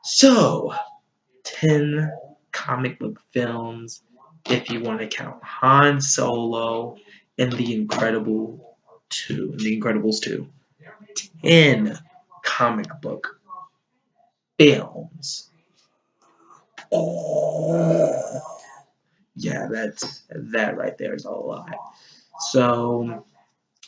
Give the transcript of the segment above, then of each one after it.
So, 10 comic book films if you want to count Han Solo and The Incredibles 2. 10 comic book films. Oh, yeah, that right there is a lot. So,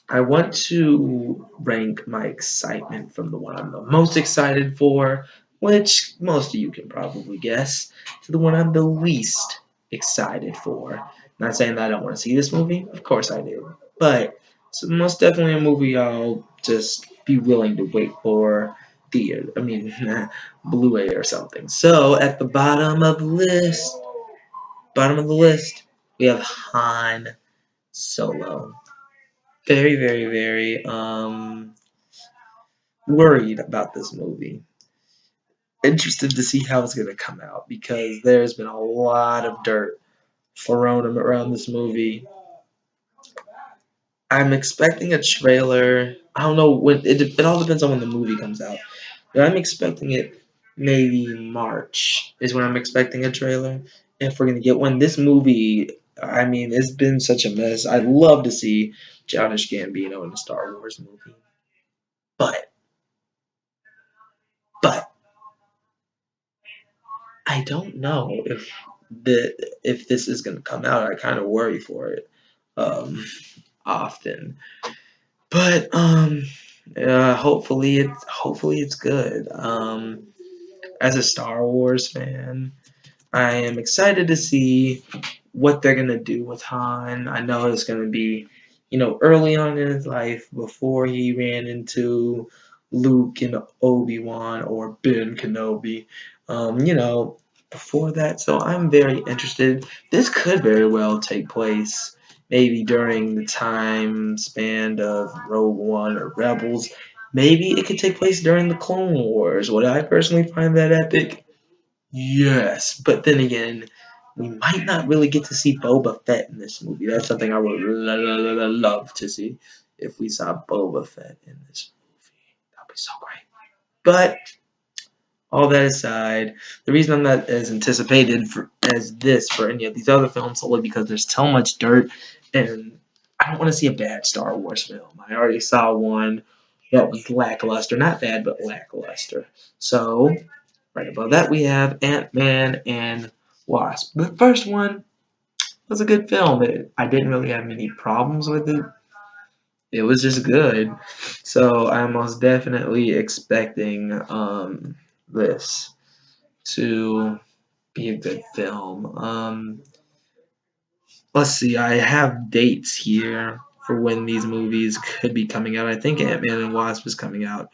I want to rank my excitement from the one I'm the most excited for, which most of you can probably guess, to the one I'm the least excited for. Not saying that I don't want to see this movie, of course I do, but it's most definitely a movie I'll just be willing to wait for theater. I mean, Blu-ray or something. So at the bottom of the list, we have Han Solo. Very, very, very worried about this movie. Interested to see how it's gonna come out because there's been a lot of dirt thrown around this movie. I'm expecting a trailer. I don't know when it all depends on when the movie comes out. But I'm expecting it maybe March is when I'm expecting a trailer. If we're gonna get one, this movie, I mean, it's been such a mess. I'd love to see Childish Gambino in a Star Wars movie, but but I don't know if this is gonna come out. I kind of worry for it um, often, but hopefully it's good. As a Star Wars fan, I am excited to see what they're gonna do with Han. I know it's gonna be, early on in his life before he ran into Luke and Obi-Wan or Ben Kenobi. Before that. So I'm very interested. This could very well take place maybe during the time span of Rogue One or Rebels. Maybe it could take place during the Clone Wars. Would I personally find that epic? Yes, but then again, we might not really get to see Boba Fett in this movie. That's something I would love to see if we saw Boba Fett in this movie. That'd be so great. But all that aside, the reason I'm not as anticipated as this for any of these other films solely because there's so much dirt, and I don't want to see a bad Star Wars film. I already saw one that was lackluster, not bad, but lackluster. So right above that, we have Ant-Man and Wasp. The first one was a good film. I didn't really have many problems with it. It was just good. So I'm most definitely expecting this to be a good film. Let's see. I have dates here for when these movies could be coming out. I think Ant-Man and Wasp is coming out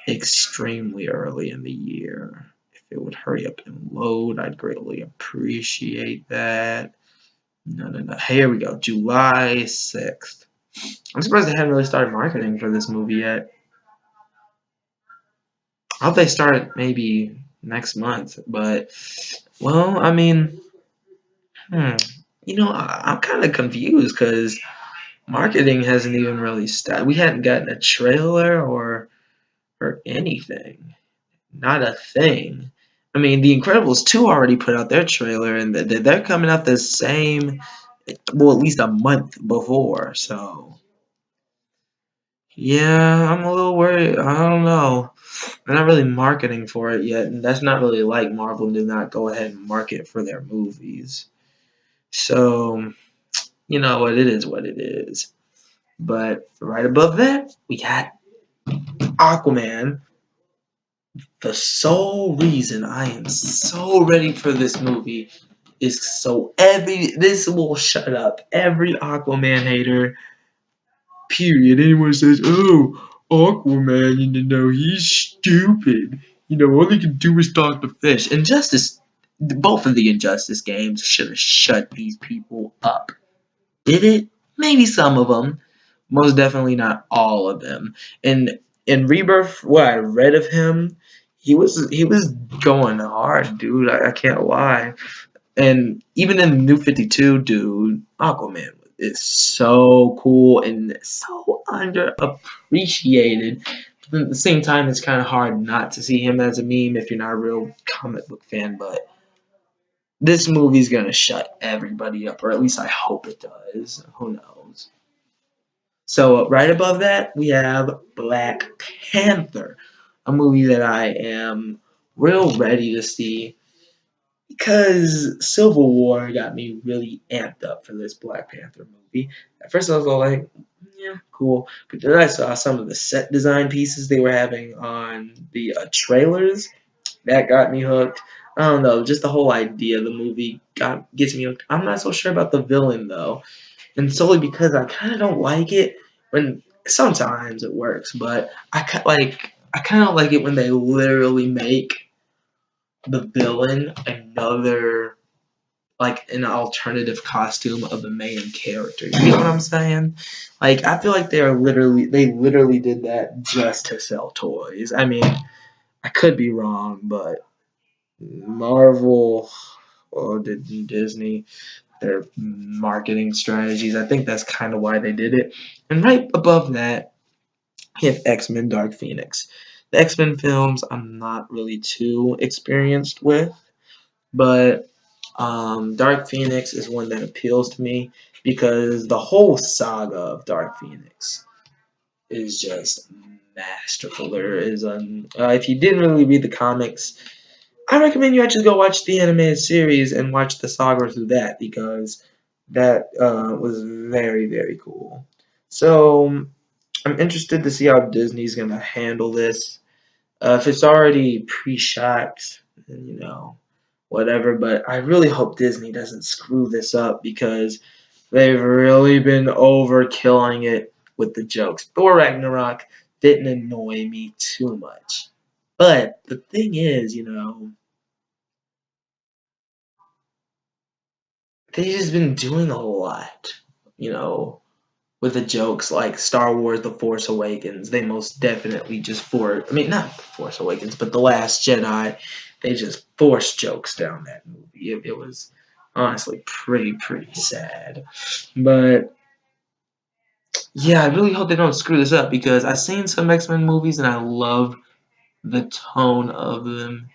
extremely early in the year. If it would hurry up and load, I'd greatly appreciate that. No, no, no. Here we go. July 6th. I'm surprised they haven't really started marketing for this movie yet. I hope they start maybe next month. But, well, I mean, hmm. I'm kind of confused because marketing hasn't even really started. We hadn't gotten a trailer or anything. Not a thing. I mean, The Incredibles 2 already put out their trailer, and they're coming out the same, well, at least a month before. So, yeah, I'm a little worried. I don't know. They're not really marketing for it yet, and that's not really like Marvel to not go ahead and market for their movies. So, you know what? It is what it is. But right above that, we got Aquaman. The sole reason I am so ready for this movie is so this will shut up every Aquaman hater. Period. Anyone says, "Oh, Aquaman, he's stupid. All he can do is talk to fish." Injustice, both of the Injustice games should have shut these people up. Did it? Maybe some of them. Most definitely not all of them. And in Rebirth, what I read of him, he was going hard, dude. I can't lie. And even in New 52, dude, Aquaman is so cool and so underappreciated But at the same time, it's kind of hard not to see him as a meme if you're not a real comic book fan. But this movie's gonna shut everybody up, or at least I hope it does. Who knows? So right above that, we have Black Panther, a movie that I am real ready to see because Civil War got me really amped up for this Black Panther movie. At first, I was all like, yeah, cool. But then I saw some of the set design pieces they were having on the trailers. That got me hooked. I don't know, just the whole idea of the movie gets me hooked. I'm not so sure about the villain though, and solely because I kind of don't like it when sometimes it works, but I kind of like it when they literally make the villain another like an alternative costume of the main character. You get what I'm saying? Like I feel like they literally did that just to sell toys. I mean, I could be wrong, but Marvel or Disney, their marketing strategies, I think that's kind of why they did it. And right above that, you have X-Men Dark Phoenix. The X-Men films I'm not really too experienced with, but Dark Phoenix is one that appeals to me because the whole saga of Dark Phoenix is just masterful. There is if you didn't really read the comics, I recommend you actually go watch the animated series and watch the saga through that because that was very very cool. So I'm interested to see how Disney's gonna handle this. If it's already pre-shot, then whatever. But I really hope Disney doesn't screw this up because they've really been overkilling it with the jokes. Thor Ragnarok didn't annoy me too much. But the thing is, they've just been doing a lot, you know, with the jokes like Star Wars The Force Awakens. They most definitely just I mean, not The Force Awakens, but The Last Jedi. They just forced jokes down that movie. It was honestly pretty sad. But yeah, I really hope they don't screw this up because I've seen some X-Men movies and I love the tone of them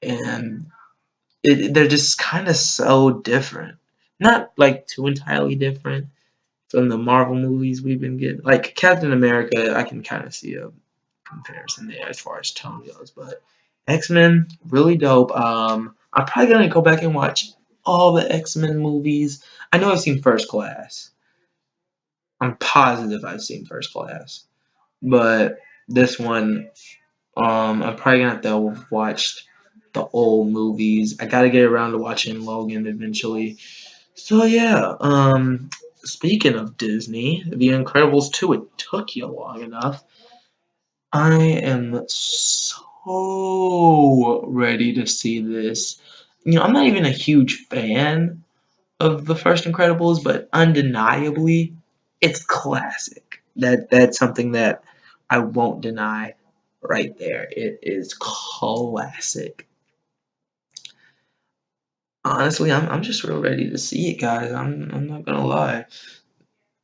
and they're just kind of so different. Not like too entirely different from the Marvel movies we've been getting. Like Captain America, I can kind of see a comparison there as far as tone goes, but X-Men really dope. I'm probably gonna go back and watch all the X-Men movies. I know I've seen First Class. I'm positive I've seen First Class, but this one, I'm probably gonna have to watch the old movies. I gotta get around to watching Logan eventually. So yeah, speaking of Disney, The Incredibles 2, it took you long enough. I am so ready to see this. I'm not even a huge fan of the first Incredibles, but undeniably, it's classic. That's something that I won't deny right there. It is classic. Honestly, I'm just real ready to see it, guys. I'm not gonna lie.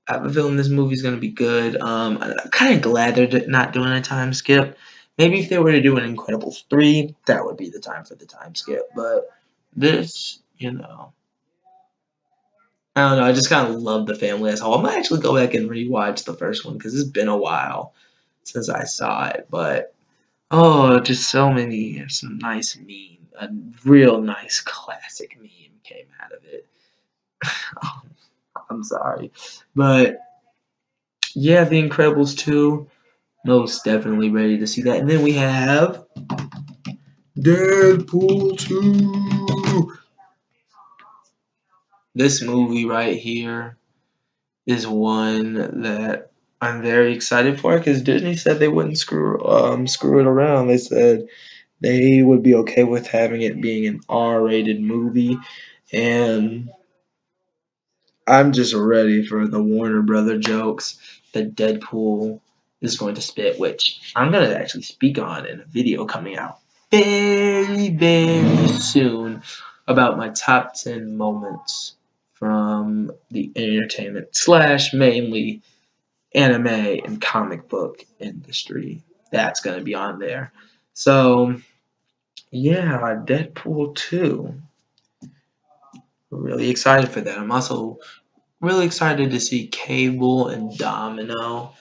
I have a feeling this movie's gonna be good. I'm kind of glad they're not doing a time skip. Maybe if they were to do an Incredibles 3, that would be the time for the time skip. But this, I don't know. I just kind of love the family as a whole. I might actually go back and rewatch the first one because it's been a while since I saw it. But oh, just some nice meme, a real nice classic meme came out of it. I'm sorry, but yeah, The Incredibles 2. Most definitely ready to see that. And then we have Deadpool 2. This movie right here is one that I'm very excited for because Disney said they wouldn't screw it around. They said they would be okay with having it being an R-rated movie, and I'm just ready for the Warner Brother jokes that Deadpool is going to spit, which I'm going to actually speak on in a video coming out very soon about my top 10 moments from the entertainment slash mainly anime and comic book industry. that's gonna be on there. So yeah, Deadpool 2. Really excited for that. I'm also really excited to see Cable and Domino.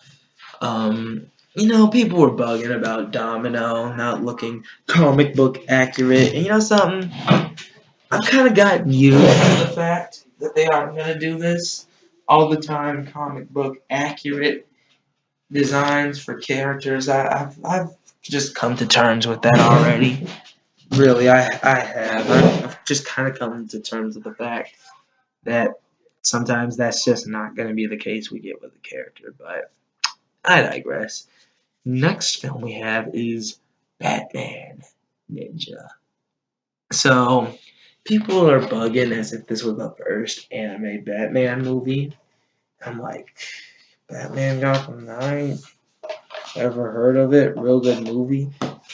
People were bugging about Domino not looking comic book accurate. And you know something? I've kind of gotten used to the fact that they aren't going to do this all the time, comic book accurate designs for characters. I've just come to terms with that already. Really, I have. I've just kind of come to terms with the fact that sometimes that's just not going to be the case we get with a character. But I digress. Next film we have is Batman Ninja. So people are bugging as if this was the first anime Batman movie. I'm like, Batman Gotham Knight? Ever heard of it? Real good movie.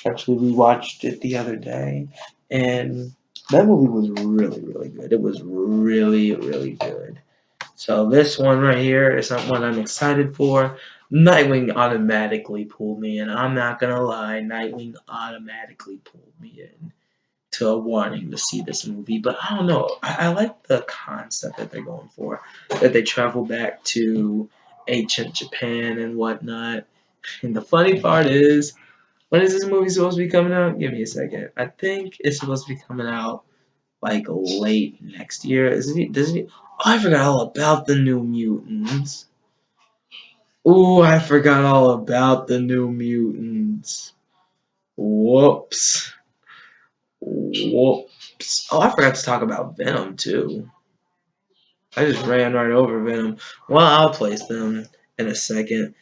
Actually, we watched it the other day, and that movie was really, really good. It was really, really good. So this one right here is one I'm excited for. Nightwing automatically pulled me in. I'm not gonna lie, Nightwing automatically pulled me in to wanting to see this movie. But I don't know. I like the concept that they're going for. That they travel back to ancient Japan and whatnot. And the funny part is, when is this movie supposed to be coming out? Give me a second. I think it's supposed to be coming out like late next year. Does it? Oh, I forgot all about the New Mutants. Ooh, I forgot all about the New Mutants. Whoops. Whoops. Oh, I forgot to talk about Venom too. I just ran right over Venom. Well, I'll place them in a second.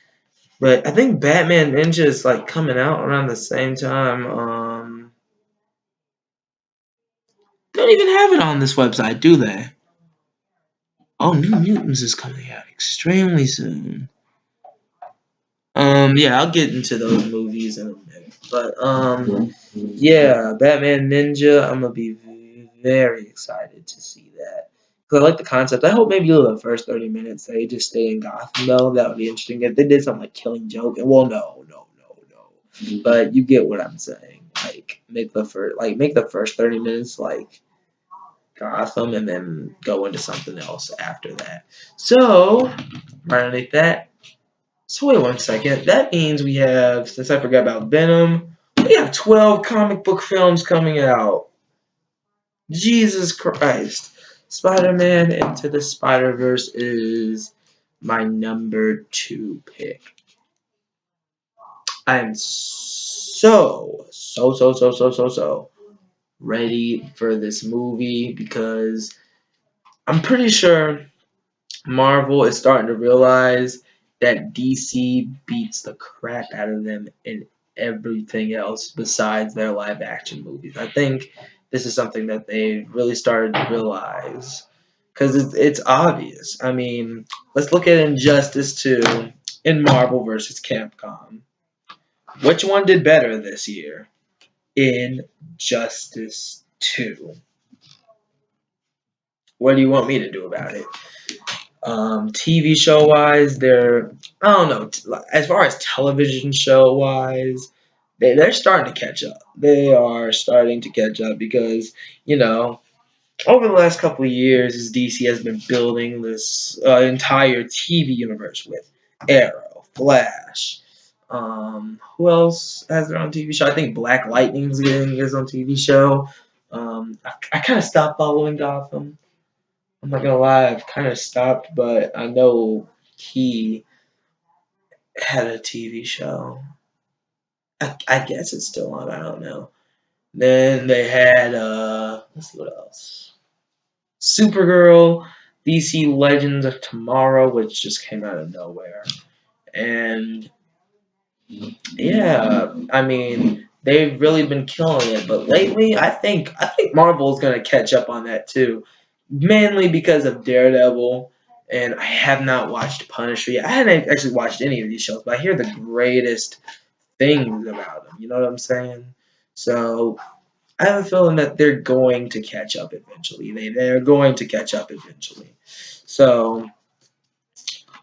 But I think Batman Ninja is like coming out around the same time. They don't even have it on this website, do they? Oh, New Mutants is coming out extremely soon. Yeah, I'll get into those movies in a minute. But yeah, Batman Ninja, I'm gonna be very excited to see that. Cause I like the concept. I hope maybe the first 30 minutes they just stay in Gotham though. That would be interesting. If they did something like Killing Joke, and well, no. But you get what I'm saying. Like make the first 30 minutes like Gotham, and then go into something else after that. So right underneath that. So wait one second. That means we have, since I forgot about Venom, we have 12 comic book films coming out. Jesus Christ. Spider-Man Into the Spider-Verse is my number 2 pick. I am so ready for this movie because I'm pretty sure Marvel is starting to realize that DC beats the crap out of them in everything else besides their live action movies. I think this is something that they really started to realize because it's obvious. I mean, let's look at Injustice 2 in Marvel versus Capcom. Which one did better this year? Injustice 2. What do you want me to do about it? TV show wise, I don't know. As far as television show wise, they're starting to catch up. They are starting to catch up because you know over the last couple of years, DC has been building this entire TV universe with Arrow, Flash. Who else has their own TV show? I think Black Lightning's getting his own TV show. I kind of stopped following Gotham. I'm not gonna lie, I've kind of stopped, but I know he had a TV show. I guess it's still on. I don't know. Then they had let's see what else. Supergirl, DC Legends of Tomorrow, which just came out of nowhere, and yeah, I mean they've really been killing it. But lately, I think Marvel's gonna catch up on that too, mainly because of Daredevil. And I have not watched Punisher yet. I haven't actually watched any of these shows, but I hear the greatest things about them. You know what I'm saying? So I have a feeling that they're going to catch up eventually. They're going to catch up eventually. So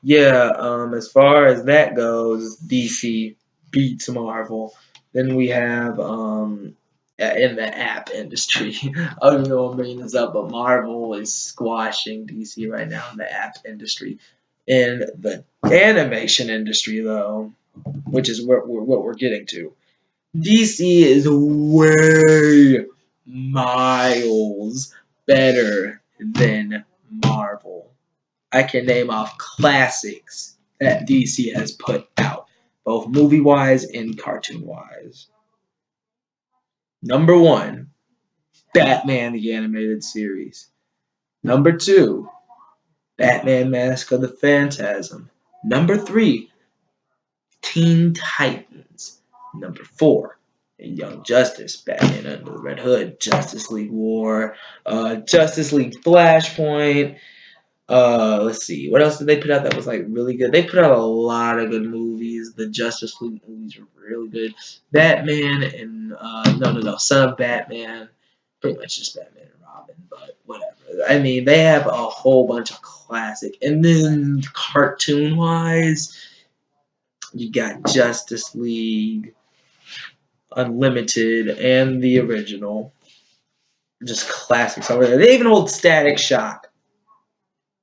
yeah, as far as that goes, DC beats Marvel. Then we have in the app industry. I don't know I'm bringing this up, but Marvel is squashing DC right now in the app industry. In the animation industry, though, which is what we're getting to, DC is way miles better than Marvel. I can name off classics that DC has put out, both movie wise and cartoon wise. Number one, Batman the Animated Series. Number two, Batman Mask of the Phantasm. Number three, Teen Titans. Number four, Young Justice, Batman Under the Red Hood, Justice League War, Justice League Flashpoint. Let's see, what else did they put out that was like really good? They put out a lot of good movies. The Justice League movies were really good. Batman and no, Son of Batman, pretty much just Batman and Robin, but whatever. I mean, they have a whole bunch of classic. And then cartoon wise, you got Justice League Unlimited and the original, just classics over there. They even hold Static Shock.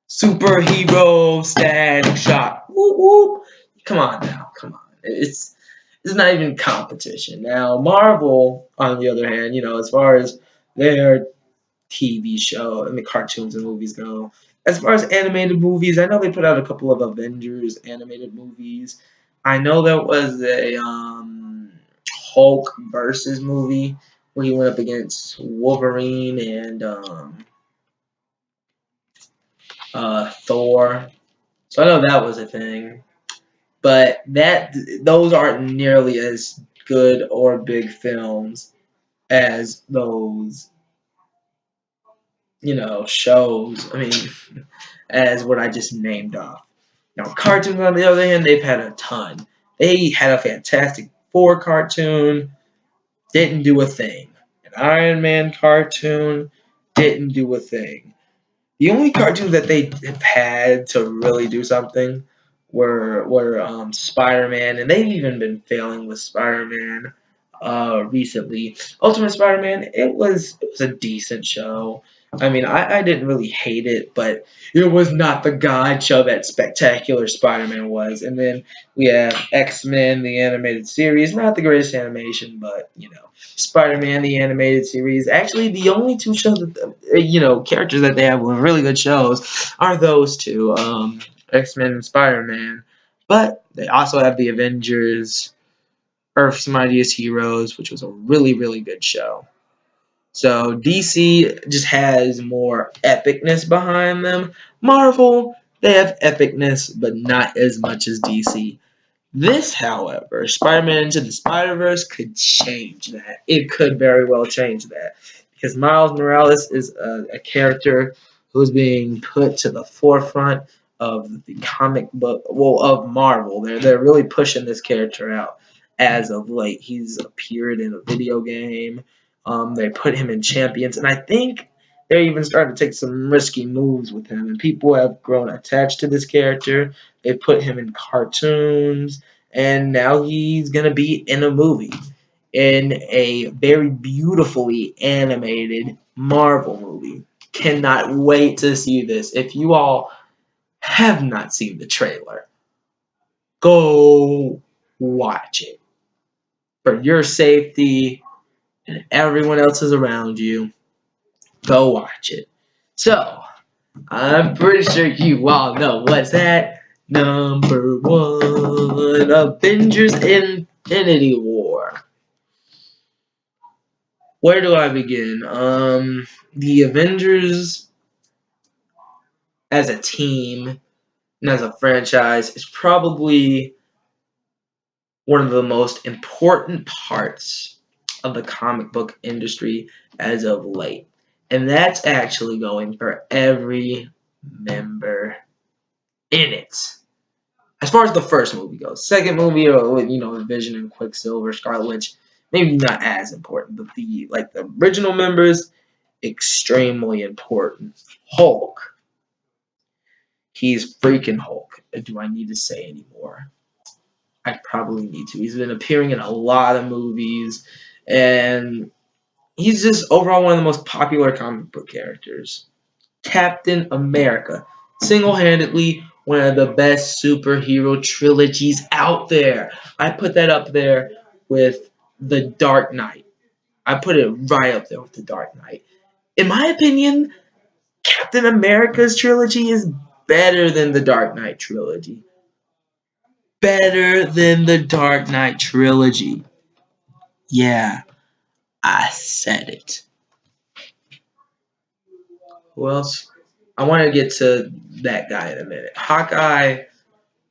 Superhero Static Shock. Whoop, whoop. Come on now, come on. It's not even competition. Now Marvel, on the other hand, as far as their TV show and the cartoons and movies go, as far as animated movies, I know they put out a couple of Avengers animated movies. I know there was a Hulk versus movie where he went up against Wolverine and Thor. So I know that was a thing, but those aren't nearly as good or big films as those, shows. I mean, as what I just named off. Now, cartoons on the other hand, they've had a ton. They had a Fantastic Four cartoon, didn't do a thing. An Iron Man cartoon, didn't do a thing. The only cartoons that they have had to really do something were Spider-Man, and they've even been failing with Spider-Man recently. Ultimate Spider-Man, it was a decent show. I mean, I didn't really hate it, but it was not the god show that Spectacular Spider-Man was. And then we have X-Men, the animated series, not the greatest animation, but Spider-Man, the animated series. Actually, the only two shows that characters that they have with really good shows are those two, X-Men and Spider-Man. But they also have the Avengers, Earth's Mightiest Heroes, which was a really, really good show. So DC just has more epicness behind them. Marvel, they have epicness, but not as much as DC. This, however, Spider-Man Into the Spider-Verse could change that. It could very well change that. Because Miles Morales is a character who's being put to the forefront of the comic book, of Marvel. They're really pushing this character out as of late. He's appeared in a video game. They put him in Champions, and I think they're even starting to take some risky moves with him. And people have grown attached to this character. They put him in cartoons, and now he's gonna be in a movie, in a very beautifully animated Marvel movie. Cannot wait to see this. If you all have not seen the trailer, go watch it. For your safety and everyone else is around you, go watch it. So, I'm pretty sure you all know what's that. Number one, Avengers Infinity War. Where do I begin? The Avengers as a team and as a franchise is probably one of the most important parts of the comic book industry as of late. And that's actually going for every member in it. As far as the first movie goes, second movie, Vision and Quicksilver, Scarlet Witch, maybe not as important, but the original members, extremely important. Hulk, he's freaking Hulk. Do I need to say any more? I probably need to. He's been appearing in a lot of movies, and he's just overall one of the most popular comic book characters. Captain America, single-handedly one of the best superhero trilogies out there. I put that up there with The Dark Knight. I put it right up there with The Dark Knight. In my opinion, Captain America's trilogy is better than the Dark Knight trilogy. Better than the Dark Knight trilogy. Yeah, I said it. Who else? I want to get to that guy in a minute. Hawkeye,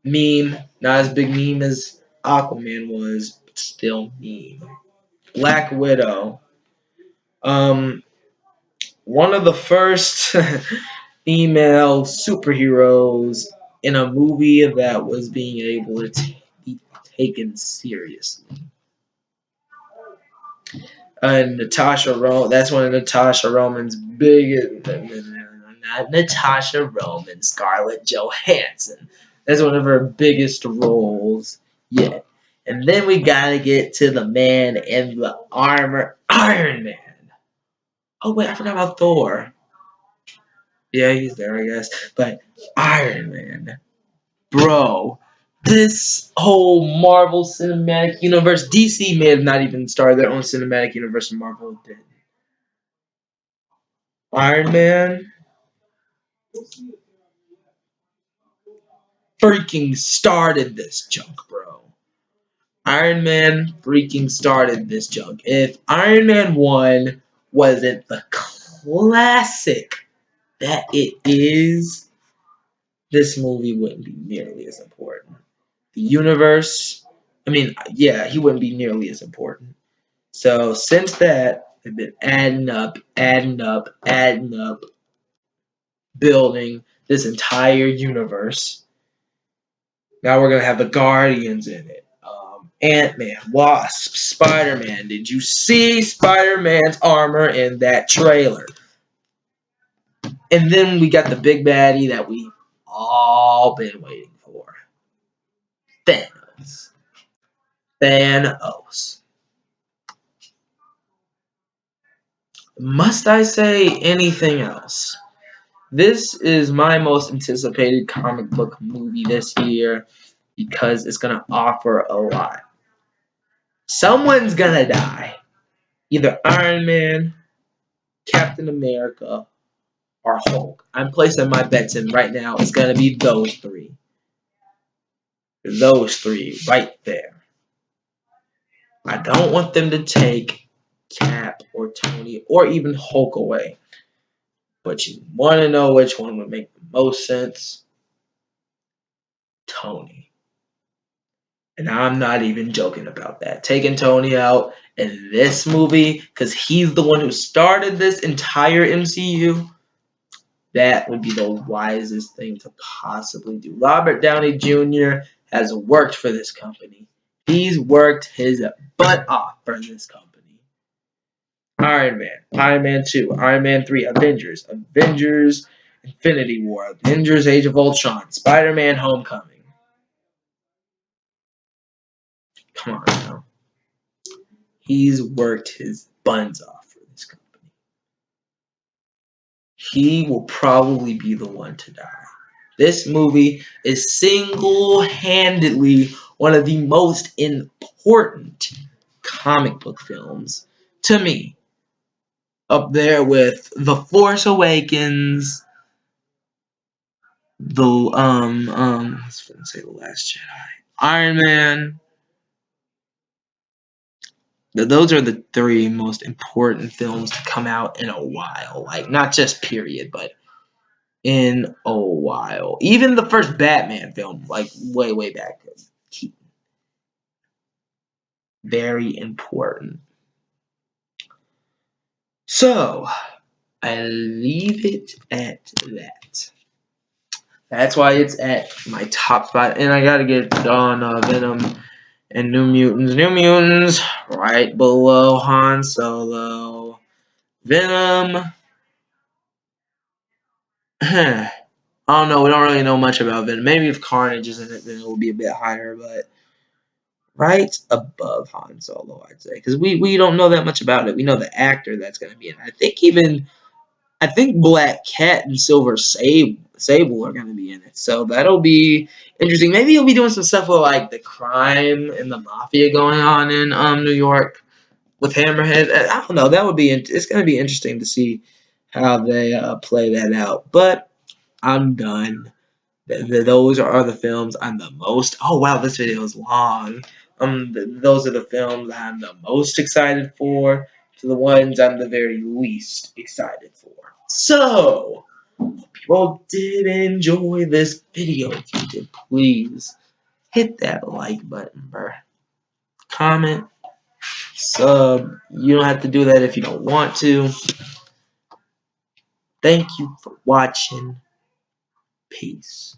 meme, not as big meme as Aquaman was, but still meme. Black Widow, um, one of the first female superheroes in a movie that was being able to be taken seriously. Natasha Roman, that's one of Natasha Roman's biggest, not Natasha Roman, Scarlett Johansson. That's one of her biggest roles yet. And then we gotta get to the man in the armor, Iron Man. Oh wait, I forgot about Thor. Yeah, he's there, I guess. But Iron Man, bro, this whole Marvel Cinematic Universe, DC may have not even started their own cinematic universe, and Marvel did. Iron Man freaking started this junk, bro. Iron Man freaking started this junk. If Iron Man 1 wasn't the classic that it is, this movie wouldn't be nearly as important. The universe, I mean, yeah, he wouldn't be nearly as important. So since that, they've been adding up, building this entire universe. Now we're gonna have the Guardians in it. Ant-Man, Wasp, Spider-Man. Did you see Spider-Man's armor in that trailer? And then we got the big baddie that we've all been waiting for. Thanos. Thanos. Must I say anything else? This is my most anticipated comic book movie this year because it's going to offer a lot. Someone's going to die. Either Iron Man, Captain America, or Hulk. I'm placing my bets in right now. It's going to be those three. Those three right there. I don't want them to take Cap or Tony or even Hulk away. But you want to know which one would make the most sense? Tony. And I'm not even joking about that. Taking Tony out in this movie, because he's the one who started this entire MCU, that would be the wisest thing to possibly do. Robert Downey Jr. has worked for this company. He's worked his butt off for this company. Iron Man, Iron Man 2, Iron Man 3, Avengers, Avengers Infinity War, Avengers Age of Ultron, Spider-Man Homecoming. Come on now. He's worked his buns off for this company. He will probably be the one to die. This movie is single-handedly one of the most important comic book films to me. Up there with The Force Awakens, I was gonna say The Last Jedi, Iron Man. Those are the three most important films to come out in a while. Like, not just period, but in a while. Even the first Batman film, like way back. Very important. So, I leave it at that. That's why it's at my top spot. And I gotta get on Venom and New Mutants. New Mutants, right below Han Solo. Venom. I don't know. We don't really know much about Venom. Maybe if Carnage is in it, then it will be a bit higher. But right above Han Solo, I'd say, because we don't know that much about it. We know the actor that's going to be in it. I think Black Cat and Silver Sable are going to be in it, so that'll be interesting. Maybe he'll be doing some stuff with like the crime and the mafia going on in New York with Hammerhead. I don't know. That would be it's going to be interesting to see how they play that out. But I'm done. Those are the films I'm the most. Oh wow, this video is long. Those are the films I'm the most excited for. To the ones I'm the very least excited for. So, people did enjoy this video. If you did, please hit that like button, bro. Comment, sub. You don't have to do that if you don't want to. Thank you for watching. Peace.